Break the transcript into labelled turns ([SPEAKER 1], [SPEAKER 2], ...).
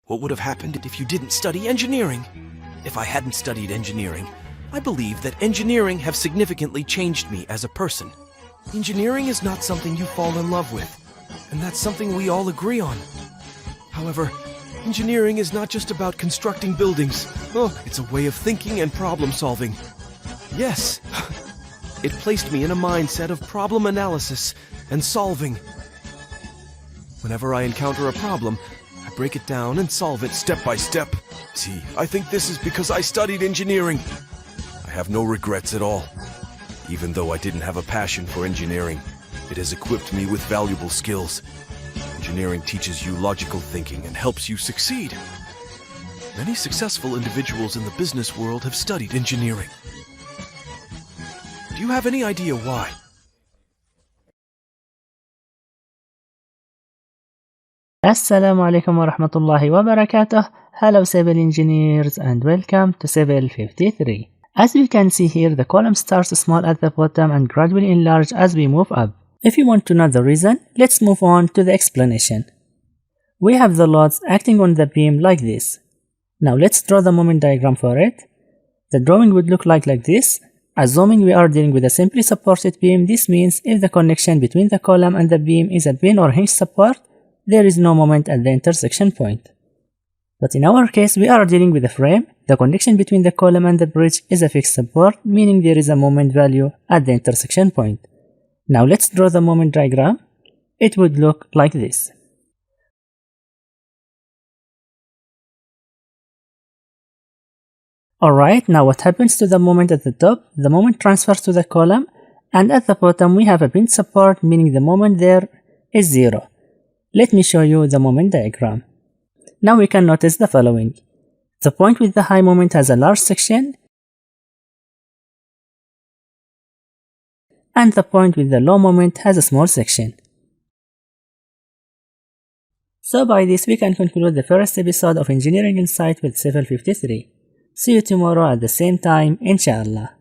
[SPEAKER 1] What would have happened if you didn't study engineering? If I hadn't studied engineering, I believe that engineering have significantly changed me as a person. Engineering is not something you fall in love with, and that's something we all agree on. However, engineering is not just about constructing buildings. Oh, it's a way of thinking and problem solving. Yes, it placed me in a mindset of problem analysis and solving. Whenever I encounter a problem, I break it down and solve it step by step. See, I think this is because I studied engineering. I have no regrets at all. Even though I didn't have a passion for engineering, it has equipped me with valuable skills. Engineering teaches you logical thinking and helps you succeed. Many successful individuals in the business world have studied engineering. Do you have any idea why?
[SPEAKER 2] Assalamu alaikum wa rahmatullahi wa barakatuh. Hello civil engineers and welcome to Civil 53. As you can see here, the column starts small at the bottom and gradually enlarge as we move up. If you want to know the reason, let's move on to the explanation. We have the loads acting on the beam like this. Now let's draw the moment diagram for it. The drawing would look like this. Assuming we are dealing with a simply supported beam, this means if the connection between the column and the beam is a pin or hinge support, there is no moment at the intersection point. But in our case, we are dealing with a frame. The connection between the column and the bridge is a fixed support, meaning there is a moment value at the intersection point. Now let's draw the moment diagram. It would look like this. Alright, now what happens to the moment at the top? The moment transfers to the column, and at the bottom we have a pin support, meaning the moment there is 0. Let me show you the moment diagram. Now we can notice the following. The point with the high moment has a large section, and the point with the low moment has a small section. So by this we can conclude the first episode of Engineering Insight with Civil 53. See you tomorrow at the same time, inshallah.